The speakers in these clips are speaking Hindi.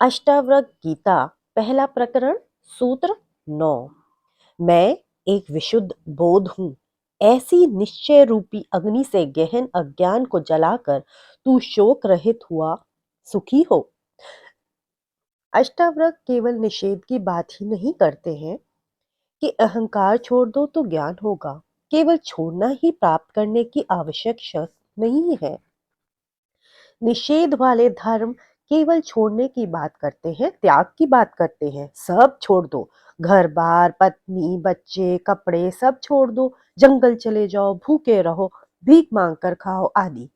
अष्टावक्र गीता पहला प्रकरण सूत्र 9। मैं एक विशुद्ध बोध हूँ। ऐसी निश्चय रूपी अग्नि से गहन अज्ञान को जलाकर तू शोक रहित हुआ सुखी हो। अष्टावक्र केवल निषेध की बात ही नहीं करते हैं कि अहंकार छोड़ दो तो ज्ञान होगा। केवल छोड़ना ही प्राप्त करने की आवश्यक शर्त नहीं है। निषेध वाले धर्म केवल छोड़ने की बात करते हैं, त्याग की बात करते हैं। सब छोड़ दो, घर बार, पत्नी, बच्चे, कपड़े सब छोड़ दो, जंगल चले जाओ, भूखे रहो, भीख मांग कर खाओ आदि।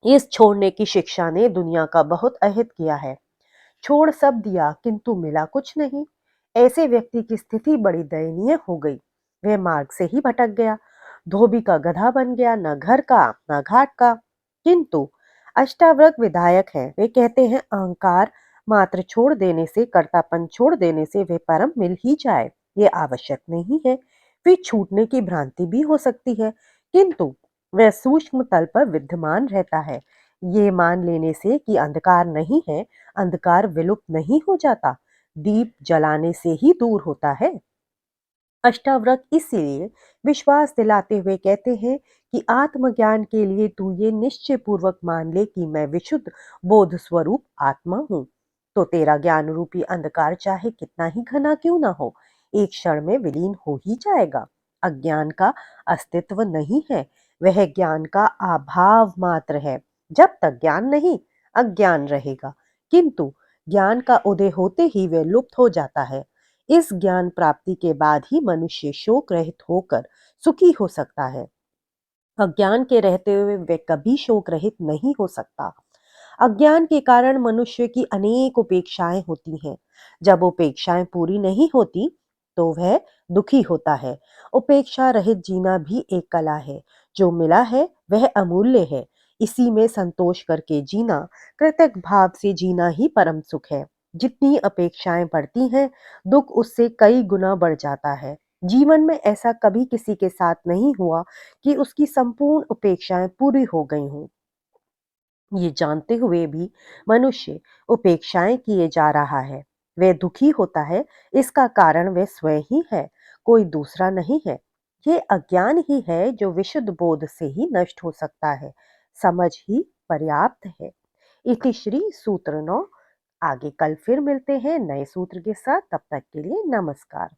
इस छोड़ने की शिक्षा ने दुनिया का बहुत अहित किया है। छोड़ सब दिया किंतु मिला कुछ नहीं। ऐसे व्यक्ति की स्थिति बड़ी दयनीय हो गई। वह मार्ग से ही भटक गया, धोबी का गधा बन गया, न घर का न घाट का। किंतु अष्टावक्र विधायक है। वे कहते हैं अहंकार मात्र छोड़ देने से, कर्तापन छोड़ देने से वे परम मिल ही जाए, ये आवश्यक नहीं है। फिर छूटने की भ्रांति भी हो सकती है, किंतु वह सूक्ष्म तल पर विद्यमान रहता है। ये मान लेने से कि अंधकार नहीं है, अंधकार विलुप्त नहीं हो जाता, दीप जलाने से ही दूर होता है। अष्टावक्र इसलिए विश्वास दिलाते हुए कहते हैं कि आत्मज्ञान के लिए तू ये निश्चय पूर्वक मान ले कि मैं विशुद्ध बोध स्वरूप आत्मा हूँ, तो तेरा ज्ञान रूपी अंधकार चाहे कितना ही घना क्यों ना हो, एक क्षण में विलीन हो ही जाएगा। अज्ञान का अस्तित्व नहीं है, वह ज्ञान का अभाव मात्र है। जब तक ज्ञान नहीं, अज्ञान रहेगा, किंतु ज्ञान का उदय होते ही वह लुप्त हो जाता है। इस ज्ञान प्राप्ति के बाद ही मनुष्य शोक रहित होकर सुखी हो सकता है। अज्ञान के रहते हुए वे कभी शोक रहित नहीं हो सकता। अज्ञान के कारण मनुष्य की अनेक उपेक्षाएं होती हैं। जब उपेक्षाएं पूरी नहीं होती तो वह दुखी होता है। उपेक्षा रहित जीना भी एक कला है। जो मिला है वह अमूल्य है। इसी में संतोष करके जीना, कृतज्ञ भाव से जीना ही परम सुख है। जितनी अपेक्षाएं बढ़ती हैं, दुख उससे कई गुना बढ़ जाता है। जीवन में ऐसा कभी किसी के साथ नहीं हुआ कि उसकी संपूर्ण उपेक्षाएं पूरी हो गई हों। ये जानते हुए भी मनुष्य उपेक्षाएं किए जा रहा है। वह दुखी होता है, इसका कारण वह स्वयं ही है, कोई दूसरा नहीं है। ये अज्ञान ही है जो विशुद्ध बोध से ही नष्ट हो सकता है। समझ ही पर्याप्त है। इति श्री सूत्र 9। आगे कल फिर मिलते हैं नए सूत्र के साथ। तब तक के लिए नमस्कार।